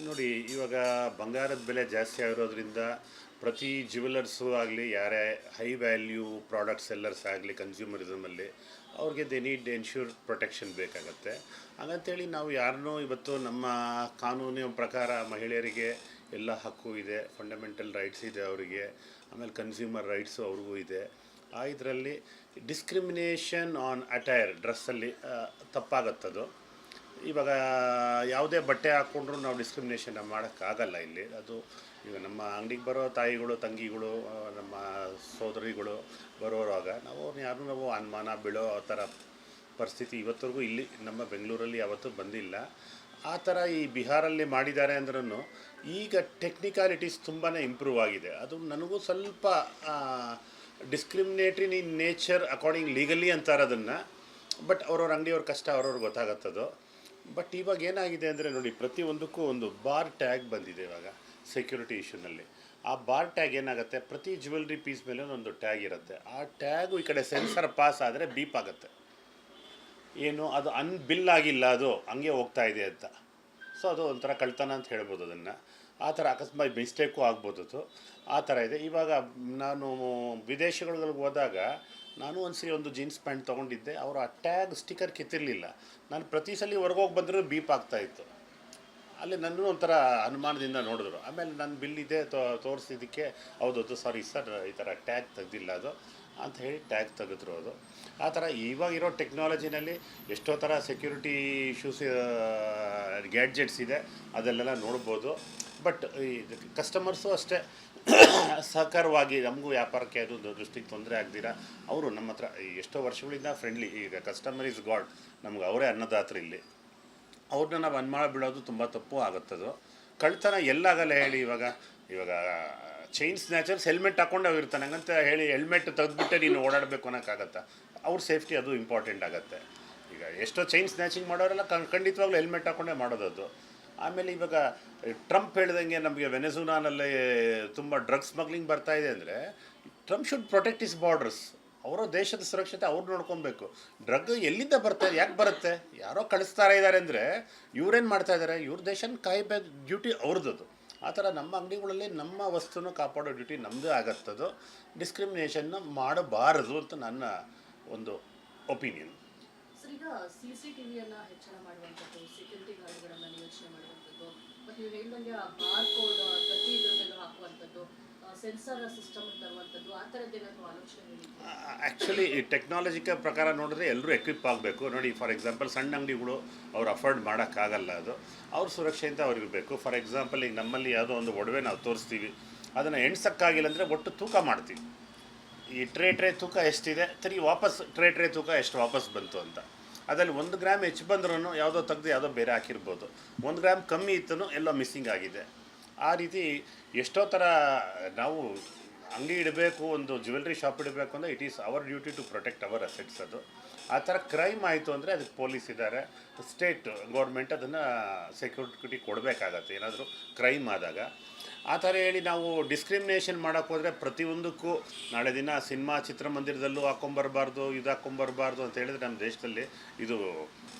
ನೋಡಿ ಇವಾಗ ಬಂಗಾರದ ಬೆಲೆ ಜಾಸ್ತಿ ಆಗಿರೋದ್ರಿಂದ ಪ್ರತಿ ಜ್ಯುವೆಲರ್ಸು ಆಗಲಿ ಯಾರೇ ಹೈ ವ್ಯಾಲ್ಯೂ ಪ್ರಾಡಕ್ಟ್ ಸೆಲ್ಲರ್ಸ್ ಆಗಲಿ ಕನ್ಸ್ಯೂಮರಿಸಮಲ್ಲಿ ಅವ್ರಿಗೆ ದೇ ನೀಡ್ ಎನ್ಶ್ಯೂರ್ ಪ್ರೊಟೆಕ್ಷನ್ ಬೇಕಾಗತ್ತೆ. ಹಾಗಂತೇಳಿ ನಾವು ಯಾರನ್ನೂ ಇವತ್ತು ನಮ್ಮ ಕಾನೂನಿನ ಪ್ರಕಾರ ಮಹಿಳೆಯರಿಗೆ ಎಲ್ಲ ಹಕ್ಕು ಇದೆ, ಫಂಡಮೆಂಟಲ್ ರೈಟ್ಸ್ ಇದೆ ಅವರಿಗೆ, ಆಮೇಲೆ ಕನ್ಸ್ಯೂಮರ್ ರೈಟ್ಸು ಅವ್ರಿಗೂ ಇದೆ. ಇದರಲ್ಲಿ ಡಿಸ್ಕ್ರಿಮಿನೇಷನ್ ಆನ್ ಅಟೈರ್ ಡ್ರೆಸ್ಸಲ್ಲಿ ತಪ್ಪಾಗತ್ತದು. ಇವಾಗ ಯಾವುದೇ ಬಟ್ಟೆ ಹಾಕ್ಕೊಂಡ್ರೂ ನಾವು ಡಿಸ್ಕ್ರಿಮಿನೇಷನ್ ಮಾಡೋಕ್ಕಾಗಲ್ಲ ಇಲ್ಲಿ. ಅದು ಈಗ ನಮ್ಮ ಅಂಗಡಿಗೆ ಬರೋ ತಾಯಿಗಳು, ತಂಗಿಗಳು, ನಮ್ಮ ಸೋದರಿಗಳು ಬರೋವಾಗ ನಾವು ಅನುಮಾನ ಬೀಳೋ ಆ ಥರ ಪರಿಸ್ಥಿತಿ ಇವತ್ತರೆಗೂ ಇಲ್ಲಿ ನಮ್ಮ ಬೆಂಗಳೂರಲ್ಲಿ ಯಾವತ್ತೂ ಬಂದಿಲ್ಲ. ಆ ಥರ ಈ ಬಿಹಾರಲ್ಲಿ ಮಾಡಿದ್ದಾರೆ ಅಂದ್ರೂ ಈಗ ಟೆಕ್ನಿಕಾಲಿಟೀಸ್ ತುಂಬಾ ಇಂಪ್ರೂವ್ ಆಗಿದೆ. ಅದು ನನಗೂ ಸ್ವಲ್ಪ ಡಿಸ್ಕ್ರಿಮಿನೇಟ್ರಿ ಇನ್ ನೇಚರ್ ಅಕಾರ್ಡಿಂಗ್ ಲೀಗಲಿ ಅಂತಾರೆ ಅದನ್ನು. ಬಟ್ ಅವ್ರವ್ರ ಅಂಗಡಿಯವ್ರ ಕಷ್ಟ ಅವ್ರವ್ರಿಗೆ ಗೊತ್ತಾಗತ್ತದು. ಬಟ್ ಇವಾಗ ಏನಾಗಿದೆ ಅಂದರೆ ನೋಡಿ, ಪ್ರತಿಯೊಂದಕ್ಕೂ ಒಂದು ಬಾರ್ ಟ್ಯಾಗ್ ಬಂದಿದೆ ಇವಾಗ ಸೆಕ್ಯೂರಿಟಿ ಇಶ್ಯೂನಲ್ಲಿ. ಆ ಬಾರ್ ಟ್ಯಾಗ್ ಏನಾಗುತ್ತೆ, ಪ್ರತಿ ಜ್ಯುವೆಲ್ರಿ ಪೀಸ್ ಮೇಲೆ ಒಂದು ಟ್ಯಾಗ್ ಇರುತ್ತೆ. ಆ ಟ್ಯಾಗು ಈ ಕಡೆ ಸೆನ್ಸರ್ ಪಾಸ್ ಆದರೆ ಬೀಪ್ ಆಗುತ್ತೆ, ಏನು ಅದು ಬಿಲ್ ಆಗಿಲ್ಲ, ಅದು ಹಂಗೆ ಹೋಗ್ತಾ ಇದೆ ಅಂತ. ಸೊ ಅದು ಒಂಥರ ಕಳ್ತನ ಅಂತ ಹೇಳ್ಬೋದು ಅದನ್ನು. ಆ ಥರ ಅಕಸ್ಮಾತ್ ಮಿಸ್ಟೇಕು ಆಗ್ಬೋದು ಅದು. ಆ ಥರ ಇದೆ. ಇವಾಗ ನಾನು ವಿದೇಶಗಳಿಗೆ ಹೋದಾಗ ನಾನು ಒಂದು ಜೀನ್ಸ್ ಪ್ಯಾಂಟ್ ತೊಗೊಂಡಿದ್ದೆ. ಅವರು ಆ ಟ್ಯಾಗ್ ಸ್ಟಿಕ್ಕರ್ ಕಿತ್ತಿರಲಿಲ್ಲ. ನಾನು ಪ್ರತಿ ಸಲ ಹೊರಗೋಗಿ ಬಂದರೂ ಬೀಪ್ ಆಗ್ತಾಯಿತ್ತು. ಅಲ್ಲಿ ನನ್ನೂ ಒಂಥರ ಅನುಮಾನದಿಂದ ನೋಡಿದ್ರು. ಆಮೇಲೆ ನನ್ನ ಬಿಲ್ ಇದೆ ತೋರಿಸಿದ್ದಕ್ಕೆ ಹೌದೌದು ಸಾರಿ ಸರ್, ಈ ಥರ ಟ್ಯಾಗ್ ತೆಗೆದಿಲ್ಲ ಅದು ಅಂತ ಹೇಳಿ ಟ್ಯಾಗ್ ತೆಗೆದ್ರು ಅದು. ಆ ಥರ ಇವಾಗಿರೋ ಟೆಕ್ನಾಲಜಿನಲ್ಲಿ ಎಷ್ಟೋ ಥರ ಸೆಕ್ಯೂರಿಟಿ ಇಶ್ಯೂಸ್ ಗ್ಯಾಡ್ಜೆಟ್ಸ್ ಇದೆ, ಅದಲ್ಲೆಲ್ಲ ನೋಡ್ಬೋದು. ಬಟ್ ಈ ಕಸ್ಟಮರ್ಸು ಅಷ್ಟೇ ಸಹಕಾರವಾಗಿ ನಮಗೂ ವ್ಯಾಪಾರಕ್ಕೆ ಅದು ದೃಷ್ಟಿಗೆ ತೊಂದರೆ ಆಗ್ದಿರ ಅವರು ನಮ್ಮ ಹತ್ರ ಎಷ್ಟೋ ವರ್ಷಗಳಿಂದ ಫ್ರೆಂಡ್ಲಿ. ಈಗ ಕಸ್ಟಮರ್ ಇಸ್ ಗಾಡ್, ನಮ್ಗೆ ಅವರೇ ಅನ್ನದಾತರು ಇಲ್ಲಿ. ಅವ್ರನ್ನ ನಾವು ಅನುಮಾನ ಬೀಳೋದು ತುಂಬ ತಪ್ಪು ಆಗುತ್ತದು. ಕಳ್ತನ ಎಲ್ಲಾಗಲ್ಲ ಹೇಳಿ. ಇವಾಗ ಚೈನ್ ಸ್ನ್ಯಾಚರ್ಸ್ ಹೆಲ್ಮೆಟ್ ಹಾಕ್ಕೊಂಡು ಅವು ಇರ್ತಾನೆ, ಹಂಗಂತ ಹೇಳಿ ಹೆಲ್ಮೆಟ್ ತೆಗೆದುಬಿಟ್ಟೆ ನೀನು ಓಡಾಡಬೇಕು ಅನ್ನೋಕ್ಕಾಗತ್ತಾ? ಅವ್ರ ಸೇಫ್ಟಿ ಅದು ಇಂಪಾರ್ಟೆಂಟ್ ಆಗುತ್ತೆ. ಈಗ ಎಷ್ಟೋ ಚೈನ್ ಸ್ನ್ಯಾಚಿಂಗ್ ಮಾಡೋರೆಲ್ಲ ಖಂಡಿತವಾಗ್ಲೂ ಹೆಲ್ಮೆಟ್ ಹಾಕ್ಕೊಂಡೇ ಮಾಡೋದದು. ಆಮೇಲೆ ಇವಾಗ ಟ್ರಂಪ್ ಹೇಳ್ದಂಗೆ ನಮಗೆ ವೆನೆಜುಲಾನಲ್ಲಿ ತುಂಬ ಡ್ರಗ್ಸ್ ಸ್ಮಗ್ಲಿಂಗ್ ಬರ್ತಾಯಿದೆ ಅಂದರೆ Trump should protect is borders. ಅವರ ದೇಶದ ಸುರಕ್ಷತೆ ಅವ್ರು ನೋಡ್ಕೊಬೇಕು. ಡ್ರಗ್ ಎಲ್ಲಿಂದ ಬರ್ತಾರೆ, ಯಾಕೆ ಬರುತ್ತೆ, ಯಾರೋ ಕಳಿಸ್ತಾ ಇದ್ದಾರೆ ಅಂದರೆ ಇವ್ರೇನು ಮಾಡ್ತಾ ಇದ್ದಾರೆ, ಇವ್ರ ದೇಶನ ಕಾಯಬೇಕು, ಡ್ಯೂಟಿ ಅವ್ರದ್ದು. ಆ ಥರ ನಮ್ಮ ಅಂಗಡಿಗಳಲ್ಲಿ ನಮ್ಮ ವಸ್ತುನ ಕಾಪಾಡೋ ಡ್ಯೂಟಿ ನಮ್ಮದೇ ಆಗತ್ತದು. ಡಿಸ್ಕ್ರಿಮಿನೇಷನ್ನ ಮಾಡಬಾರದು ಅಂತ ನನ್ನ ಒಂದು ಒಪಿನಿಯನ್. ಸರ್, ಈಗ CCTVಯನ್ನು ಹೆಚ್ಚಳ ಮಾಡುವಂಥದ್ದು, ಸೆಕ್ಯೂರಿಟಿ ಗಾರ್ಡ್ಗಳನ್ನು ನಿಯೋಜನೆ ಮಾಡುವಂಥದ್ದು, ಮತ್ತು ನೀವು ಹೇಳಿದಂಗೆ ಆ ಬಾರ್ ಕೋಡ್ ಪ್ರತಿ ಇದ್ರ ಮೇಲೂ ಹಾಕುವಂಥದ್ದು, ಸೆನ್ಸರ್ ಸಿಸ್ಟಮ್ ತರುವಂಥದ್ದು, ಆ ಥರದ್ದೇನಾದರೂ ಆಲೋಚನೆ? ಆ್ಯಕ್ಚುಲಿ ಈ ಟೆಕ್ನಾಲಜಿಕ ಪ್ರಕಾರ ನೋಡಿದ್ರೆ ಎಲ್ಲರೂ ಎಕ್ವಿಪ್ ಆಗಬೇಕು. ನೋಡಿ, ಫಾರ್ ಎಕ್ಸಾಂಪಲ್ ಸಣ್ಣ ಅಂಗಡಿಗಳು ಅವ್ರು ಅಫೋರ್ಡ್ ಮಾಡೋಕ್ಕಾಗಲ್ಲ, ಅದು ಅವ್ರ ಸುರಕ್ಷೆಯಿಂದ ಅವ್ರಿಗಿರಬೇಕು. ಫಾರ್ ಎಕ್ಸಾಂಪಲ್ ಈಗ ನಮ್ಮಲ್ಲಿ ಯಾವುದೋ ಒಂದು ಒಡವೆ ನಾವು ತೋರಿಸ್ತೀವಿ, ಅದನ್ನು ಎಣ್ಸೋಕ್ಕಾಗಿಲ್ಲ ಅಂದರೆ ಒಟ್ಟು ತೂಕ ಮಾಡ್ತೀವಿ. ಈ ಟ್ರೇ ತೂಕ ಎಷ್ಟಿದೆ, ತಿರುಗಿ ವಾಪಸ್ ಟ್ರೇ ತೂಕ ಎಷ್ಟು ವಾಪಸ್ ಬಂತು ಅಂತ. ಅದರಲ್ಲಿ 1 ಗ್ರಾಮ್ ಹೆಚ್ಚು ಬಂದ್ರೂ ಯಾವುದೋ ತೆಗೆದು ಯಾವುದೋ ಬೇರೆ ಹಾಕಿರ್ಬೋದು, 1 ಗ್ರಾಮ್ ಕಮ್ಮಿ ಇತ್ತು ಎಲ್ಲೋ ಮಿಸ್ಸಿಂಗ್ ಆಗಿದೆ. ಆ ರೀತಿ ಎಷ್ಟೋ ಥರ ನಾವು ಅಂಗಡಿ ಇಡಬೇಕು, ಒಂದು ಜ್ಯುವೆಲ್ರಿ ಶಾಪ್ ಇಡಬೇಕು ಅಂದರೆ it is our duty to protect our assets. ಅದು ಆ ಥರ ಕ್ರೈಮ್ ಆಯಿತು ಅಂದರೆ ಅದಕ್ಕೆ ಪೊಲೀಸ್ ಇದ್ದಾರೆ, ಸ್ಟೇಟ್ ಗೌರ್ಮೆಂಟ್ ಅದನ್ನು ಸೆಕ್ಯೂರಿಟಿ ಕೊಡಬೇಕಾಗತ್ತೆ ಏನಾದರೂ ಕ್ರೈಮ್ ಆದಾಗ. ಆ ಥರ ಹೇಳಿ ನಾವು ಡಿಸ್ಕ್ರಿಮಿನೇಷನ್ ಮಾಡೋಕ್ಕೆ ಹೋದರೆ ಪ್ರತಿಯೊಂದಕ್ಕೂ ನಾಳೆ ದಿನ ಸಿನಿಮಾ ಚಿತ್ರಮಂದಿರದಲ್ಲೂ ಹಾಕ್ಕೊಂಬರ್ಬಾರ್ದು, ಇದು ಹಾಕ್ಕೊಂಬರ್ಬಾರ್ದು ಅಂತ ಹೇಳಿದ್ರೆ ನಮ್ಮ ದೇಶದಲ್ಲಿ ಇದು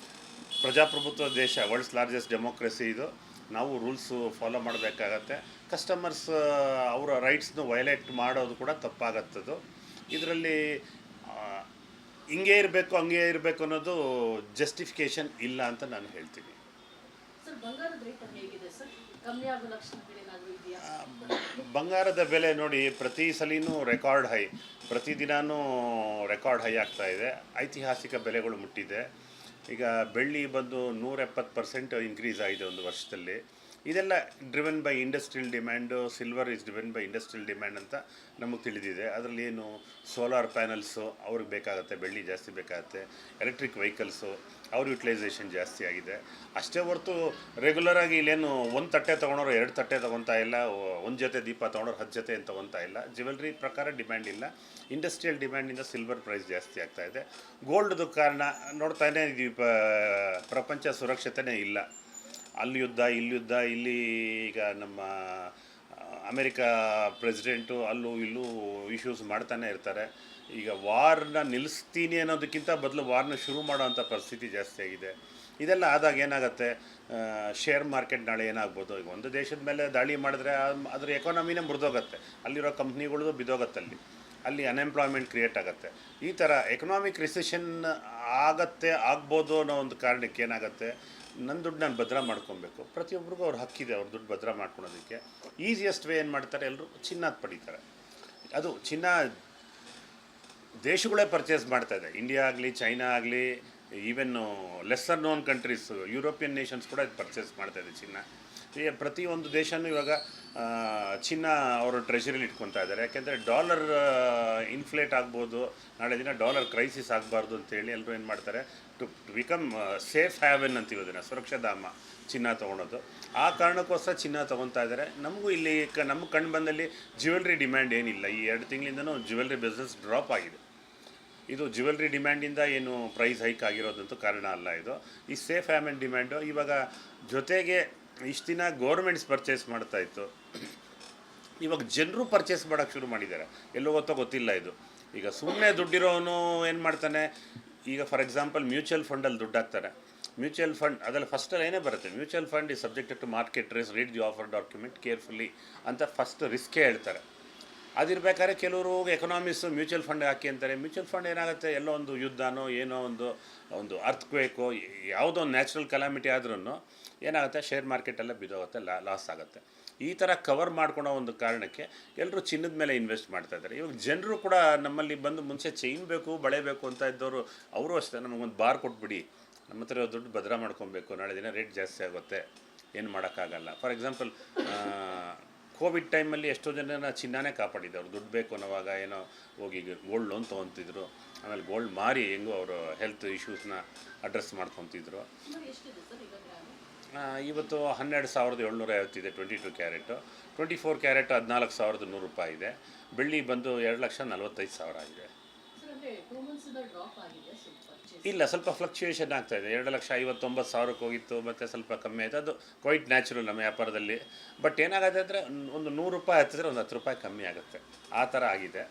ಪ್ರಜಾಪ್ರಭುತ್ವ ದೇಶ, ವರ್ಲ್ಡ್ಸ್ ಲಾರ್ಜೆಸ್ಟ್ ಡೆಮೋಕ್ರಸಿ ಇದು. ನಾವು ರೂಲ್ಸು ಫಾಲೋ ಮಾಡಬೇಕಾಗತ್ತೆ. ಕಸ್ಟಮರ್ಸ್ ಅವರ ರೈಟ್ಸ್ನು ವೈಲೇಟ್ ಮಾಡೋದು ಕೂಡ ತಪ್ಪಾಗತ್ತದು. ಇದರಲ್ಲಿ ಹಿಂಗೆ ಇರಬೇಕು ಹಂಗೆ ಇರಬೇಕು ಅನ್ನೋದು ಜಸ್ಟಿಫಿಕೇಷನ್ ಇಲ್ಲ ಅಂತ ನಾನು ಹೇಳ್ತೀನಿ. ಸರ್, ಬಂಗಾರದ ರೇಟ್ ಹೇಗಿದೆ ಸರ್? ಕಮ್ಮಿ ಆಗೋ ಲಕ್ಷಣಗಳೇನಾದರೂ ಇದೆಯಾ? ಬಂಗಾರದ ಬೆಲೆ ನೋಡಿ ಪ್ರತಿ ಸಲಿನೂ ರೆಕಾರ್ಡ್ ಹೈ, ಪ್ರತಿದಿನವೂ ರೆಕಾರ್ಡ್ ಹೈ ಆಗ್ತಾ ಇದೆ. ಐತಿಹಾಸಿಕ ಬೆಲೆಗಳು ಮುಟ್ಟಿದೆ. ಈಗ ಬೆಳ್ಳಿ ಬಂದು 170% ಇನ್ಕ್ರೀಸ್ ಆಗಿದೆ ಒಂದು ವರ್ಷದಲ್ಲಿ. ಇದೆಲ್ಲ driven by industrial demand. Silver is driven by industrial demand ಅಂತ ನಮಗೆ ತಿಳಿದಿದೆ. ಅದರಲ್ಲಿ ಏನು ಸೋಲಾರ್ ಪ್ಯಾನಲ್ಸು ಅವ್ರಿಗೆ ಬೇಕಾಗುತ್ತೆ, ಬೆಳ್ಳಿ ಜಾಸ್ತಿ ಬೇಕಾಗುತ್ತೆ. ಎಲೆಕ್ಟ್ರಿಕ್ ವೆಹಿಕಲ್ಸು ಅವ್ರ ಯುಟಿಲೈಸೇಷನ್ ಜಾಸ್ತಿ ಆಗಿದೆ. ಅಷ್ಟೇ ಹೊರತು ರೆಗ್ಯುಲರಾಗಿ ಇಲ್ಲೇನು 1 ತಟ್ಟೆ ತೊಗೊಂಡವ್ರು 2 ತಟ್ಟೆ ತೊಗೊತಾ ಇಲ್ಲ, 1 ಜೊತೆ ದೀಪ ತೊಗೊಂಡವ್ರು 10 ಜೊತೆ ಏನು ತೊಗೊತಾ ಇಲ್ಲ. ಜ್ಯುವೆಲ್ರಿ ಪ್ರಕಾರ ಡಿಮ್ಯಾಂಡ್ ಇಲ್ಲ. ಇಂಡಸ್ಟ್ರಿಯಲ್ ಡಿಮ್ಯಾಂಡಿಂದ ಸಿಲ್ವರ್ ಪ್ರೈಸ್ ಜಾಸ್ತಿ ಆಗ್ತಾ ಇದೆ. ಗೋಲ್ಡ್ದು ಕಾರಣ ನೋಡ್ತಾನೆ ಇದೀವಿ, ಪ್ರಪಂಚ ಸುರಕ್ಷತೆಯೇ ಇಲ್ಲ. ಅಲ್ಲಿ ಯುದ್ಧ, ಇಲ್ಲಿ ಈಗ ನಮ್ಮ ಅಮೇರಿಕಾ ಪ್ರೆಸಿಡೆಂಟು ಅಲ್ಲೂ ಇಲ್ಲೂ ಇಶ್ಯೂಸ್ ಮಾಡ್ತಾನೆ ಇರ್ತಾರೆ. ಈಗ ವಾರ್ನ ನಿಲ್ಲಿಸ್ತೀನಿ ಅನ್ನೋದಕ್ಕಿಂತ ಬದಲು ವಾರ್ನ ಶುರು ಮಾಡೋವಂಥ ಪರಿಸ್ಥಿತಿ ಜಾಸ್ತಿ ಆಗಿದೆ. ಇದೆಲ್ಲ ಆದಾಗ ಏನಾಗುತ್ತೆ, ಶೇರ್ ಮಾರ್ಕೆಟ್ ನಾಳೆ ಏನಾಗ್ಬೋದು, ಈಗ ಒಂದು ದೇಶದ ಮೇಲೆ ದಾಳಿ ಮಾಡಿದ್ರೆ ಅದ್ರ ಎಕಾನಮಿನೇ ಮುರಿದೋಗುತ್ತೆ, ಅಲ್ಲಿರೋ ಕಂಪ್ನಿಗಳದ್ದು ಬಿದ್ದೋಗುತ್ತೆ, ಅಲ್ಲಿ ಅನ್ಎಂಪ್ಲಾಯ್ಮೆಂಟ್ ಕ್ರಿಯೇಟ್ ಆಗುತ್ತೆ. ಈ ಥರ ಎಕನಾಮಿಕ್ ರಿಸೆಷನ್ ಆಗ್ಬೋದು ಅನ್ನೋ ಒಂದು ಕಾರಣಕ್ಕೆ ಏನಾಗುತ್ತೆ, ನನ್ನ ದುಡ್ಡು ನಾನು ಭದ್ರ ಮಾಡ್ಕೊಬೇಕು. ಪ್ರತಿಯೊಬ್ಬರಿಗೂ ಅವ್ರ ಹಕ್ಕಿದೆ ಅವ್ರ ದುಡ್ಡು ಭದ್ರ ಮಾಡ್ಕೊಳೋದಕ್ಕೆ. ಈಸಿಯೆಸ್ಟ್ ವೇ ಏನು ಮಾಡ್ತಾರೆ, ಎಲ್ಲರೂ ಚಿನ್ನದ ಪಡಿತಾರೆ. ಅದು ಚಿನ್ನ ದೇಶಗಳೇ ಪರ್ಚೇಸ್ ಮಾಡ್ತಾಯಿದೆ, ಇಂಡಿಯಾ ಆಗಲಿ, ಚೈನಾ ಆಗಲಿ, even lesser known countries, European nations ಕೂಡ ಪರ್ಚೇಸ್ ಮಾಡ್ತಾಯಿದೆ ಚಿನ್ನ. ಪ್ರತಿಯೊಂದು ದೇಶನೂ ಇವಾಗ ಚಿನ್ನ ಅವರು ಟ್ರೆಷರಿಲಿ ಇಟ್ಕೊತಾ ಇದ್ದಾರೆ. ಯಾಕೆಂದರೆ ಡಾಲರ್ ಇನ್ಫ್ಲೇಟ್ ಆಗ್ಬೋದು, ನಾಳೆ ದಿನ ಡಾಲರ್ ಕ್ರೈಸಿಸ್ ಆಗಬಾರ್ದು ಅಂತೇಳಿ ಎಲ್ಲರೂ ಏನು ಮಾಡ್ತಾರೆ, ಟು ಬಿಕಮ್ ಸೇಫ್ ಹ್ಯಾವೆನ್ ಅಂತೀವಿ ಅದನ್ನು, ಸುರಕ್ಷಾಧಾಮ ಚಿನ್ನ ತೊಗೊಳೋದು. ಆ ಕಾರಣಕ್ಕೋಸ್ಕರ ಚಿನ್ನ ತೊಗೊತಾ ಇದ್ದಾರೆ. ನಮಗೂ ಇಲ್ಲಿ ನಮ್ಮ ಕಣ್ಣು ಬಂದಲ್ಲಿ ಜ್ಯುವೆಲ್ರಿ ಡಿಮ್ಯಾಂಡ್ ಏನಿಲ್ಲ. ಈ 2 ತಿಂಗಳಿಂದನೂ ಜ್ಯುವೆಲ್ರಿ ಬಿಸ್ನೆಸ್ ಡ್ರಾಪ್ ಆಗಿದೆ. ಇದು ಜ್ಯುವೆಲ್ರಿ ಡಿಮ್ಯಾಂಡಿಂದ ಏನು ಪ್ರೈಸ್ ಹೈಕ್ ಆಗಿರೋದಂತೂ ಕಾರಣ ಅಲ್ಲ. ಇದು ಈ ಸೇಫ್ ಹ್ಯಾವೆನ್ ಡಿಮ್ಯಾಂಡು. ಇವಾಗ ಜೊತೆಗೆ ಇಷ್ಟು ದಿನ ಗೌರ್ಮೆಂಟ್ಸ್ ಪರ್ಚೇಸ್ ಮಾಡ್ತಾಯಿತ್ತು, ಇವಾಗ ಜನರು ಪರ್ಚೇಸ್ ಮಾಡೋಕ್ಕೆ ಶುರು ಮಾಡಿದ್ದಾರೆ. ಎಲ್ಲೋ ಗೊತ್ತಿಲ್ಲ ಇದು. ಈಗ ಸುಮ್ಮನೆ ದುಡ್ಡಿರೋನು ಏನು ಮಾಡ್ತಾನೆ, ಈಗ ಫಾರ್ ಎಕ್ಸಾಂಪಲ್ ಮ್ಯೂಚುವಲ್ ಫಂಡಲ್ಲಿ ದುಡ್ಡು ಹಾಕ್ತಾರೆ. ಮ್ಯೂಚುವಲ್ ಫಂಡ್ ಅದರಲ್ಲಿ ಫಸ್ಟಲ್ಲಿ ಏನೇ ಬರುತ್ತೆ, mutual fund is subjected to market risk, read the offer document carefully ಅಂತ ಫಸ್ಟ್ ರಿಸ್ಕೇ ಹೇಳ್ತಾರೆ. ಅದಿರ್ಬೇಕಾದ್ರೆ ಕೆಲವರು ಎಕನಾಮಿಕ್ಸು ಮ್ಯೂಚುವಲ್ ಫಂಡ್ ಹಾಕಿ ಅಂತಾರೆ. ಮ್ಯೂಚುವಲ್ ಫಂಡ್ ಏನಾಗುತ್ತೆ, ಎಲ್ಲೋ ಒಂದು ಯುದ್ಧನೋ ಏನೋ ಒಂದು ಅರ್ಥಕ್ವೇಕೋ ಯಾವುದೋ ಒಂದು ನ್ಯಾಚುರಲ್ ಕಲಾಮಿಟಿ ಆದ್ರೂ ಏನಾಗುತ್ತೆ, ಶೇರ್ ಮಾರ್ಕೆಟೆಲ್ಲ ಬಿದ್ದೋಗುತ್ತೆ, ಲಾಸ್ ಆಗುತ್ತೆ. ಈ ಥರ ಕವರ್ ಮಾಡ್ಕೊಳೋ ಒಂದು ಕಾರಣಕ್ಕೆ ಎಲ್ಲರೂ ಚಿನ್ನದ ಮೇಲೆ ಇನ್ವೆಸ್ಟ್ ಮಾಡ್ತಾಯಿದ್ದಾರೆ. ಇವಾಗ ಜನರು ಕೂಡ ನಮ್ಮಲ್ಲಿ ಬಂದು ಮುಂಚೆ ಚೈನ್ ಬೇಕು, ಬಳೆ ಬೇಕು ಅಂತ ಇದ್ದವರು, ಅವರು ಅಷ್ಟೇ ನಮಗೊಂದು ಬಾರ್ ಕೊಟ್ಬಿಡಿ, ನಮ್ಮ ಹತ್ರ ದುಡ್ಡು ಭದ್ರ ಮಾಡ್ಕೊಬೇಕು, ನಾಳೆ ದಿನ ರೇಟ್ ಜಾಸ್ತಿ ಆಗುತ್ತೆ, ಏನು ಮಾಡೋಕ್ಕಾಗಲ್ಲ. ಫಾರ್ ಎಕ್ಸಾಂಪಲ್ ಕೋವಿಡ್ ಟೈಮಲ್ಲಿ ಎಷ್ಟೋ ಜನ ಚಿನ್ನನೇ ಕಾಪಾಡಿದ್ದು. ಅವ್ರು ದುಡ್ಡು ಬೇಕು ಅನ್ನೋವಾಗ ಏನೋ ಹೋಗಿ ಗೋಲ್ಡ್ ಲೋನ್ ತೊಗೊತಿದ್ರು, ಆಮೇಲೆ ಗೋಲ್ಡ್ ಮಾರಿ ಹೆಂಗೋ ಅವರು ಹೆಲ್ತ್ ಇಶ್ಯೂಸ್ನ ಅಡ್ರೆಸ್ ಮಾಡ್ಕೊತಿದ್ರು. ಇವತ್ತು 12,750 ಇದೆ 22 ಕ್ಯಾರೆಟು. 24 ಕ್ಯಾರೆಟ್ 14,100 ರೂಪಾಯಿ ಇದೆ. ಬೆಳ್ಳಿ ಬಂದು 2,45,000 ಆಗಿದೆ. ಇಲ್ಲ, ಸ್ವಲ್ಪ ಫ್ಲಕ್ಚುಯೇಷನ್ ಆಗ್ತಾಯಿದೆ. 2,59,000 ಹೋಗಿತ್ತು, ಮತ್ತು ಸ್ವಲ್ಪ ಕಮ್ಮಿ ಆಯಿತು. ಅದು ಕ್ವೈಟ್ ನ್ಯಾಚುರಲ್ ನಮ್ಮ ವ್ಯಾಪಾರದಲ್ಲಿ. ಬಟ್ ಏನಾಗುತ್ತೆ ಅಂದರೆ ಒಂದು 100 ರೂಪಾಯಿ ಹತ್ತಿದ್ರೆ ಒಂದು 10 ರೂಪಾಯಿ ಕಮ್ಮಿ ಆಗುತ್ತೆ, ಆ ಥರ ಆಗಿದೆ.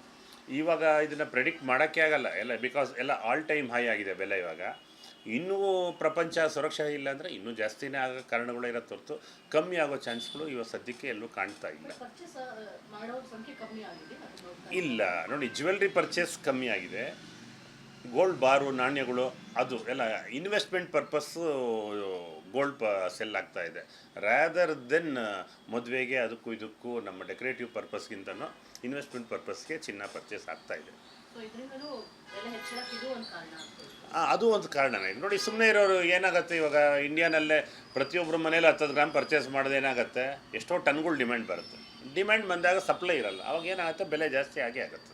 ಇವಾಗ ಇದನ್ನು ಪ್ರೆಡಿಕ್ಟ್ ಮಾಡೋಕ್ಕೆ ಆಗಲ್ಲ ಎಲ್ಲ, ಬಿಕಾಸ್ ಎಲ್ಲ ಆಲ್ ಟೈಮ್ ಹೈ ಆಗಿದೆ ಬೆಲೆ. ಇವಾಗ ಇನ್ನೂ ಪ್ರಪಂಚ ಸುರಕ್ಷಾ ಇಲ್ಲ ಅಂದರೆ ಇನ್ನೂ ಜಾಸ್ತಿನೇ ಆಗೋ ಕಾರಣಗಳು ಇರೋದು ಹೊರತು ಕಮ್ಮಿ ಆಗೋ ಚಾನ್ಸ್ಗಳು ಇವಾಗ ಸದ್ಯಕ್ಕೆ ಎಲ್ಲೂ ಕಾಣ್ತಾ ಇಲ್ಲ. ಇಲ್ಲ ನೋಡಿ, ಜ್ಯುವೆಲ್ರಿ ಪರ್ಚೇಸ್ ಕಮ್ಮಿ ಆಗಿದೆ. ಗೋಲ್ಡ್ ಬಾರು, ನಾಣ್ಯಗಳು, ಅದು ಎಲ್ಲ ಇನ್ವೆಸ್ಟ್ಮೆಂಟ್ ಪರ್ಪಸ್ಸು ಗೋಲ್ಡ್ ಸೆಲ್ ಆಗ್ತಾ ಇದೆ. ರ್ಯಾದರ್ ದೆನ್ ಮದುವೆಗೆ ಅದಕ್ಕೂ ಇದಕ್ಕೂ ನಮ್ಮ ಡೆಕೋರೇಟಿವ್ ಪರ್ಪಸ್ಗಿಂತನೂ ಇನ್ವೆಸ್ಟ್ಮೆಂಟ್ ಪರ್ಪಸ್ಗೆ ಚಿನ್ನ ಪರ್ಚೇಸ್ ಆಗ್ತಾ ಇದೆ. ಅದು ಒಂದು ಕಾರಣನೇ. ನೋಡಿ, ಸುಮ್ಮನೆ ಇರೋರು ಏನಾಗುತ್ತೆ, ಇವಾಗ ಇಂಡಿಯಾನಲ್ಲೇ ಪ್ರತಿಯೊಬ್ಬರ ಮನೇಲಿ 10 ಗ್ರಾಮ್ ಪರ್ಚೇಸ್ ಮಾಡೋದು ಏನಾಗುತ್ತೆ, ಎಷ್ಟೋ ಟನ್ಗಳು ಡಿಮ್ಯಾಂಡ್ ಬರುತ್ತೆ. ಡಿಮ್ಯಾಂಡ್ ಬಂದಾಗ ಸಪ್ಲೈ ಇರಲ್ಲ, ಅವಾಗ ಏನಾಗುತ್ತೆ, ಬೆಲೆ ಜಾಸ್ತಿ ಆಗೇ ಆಗುತ್ತೆ.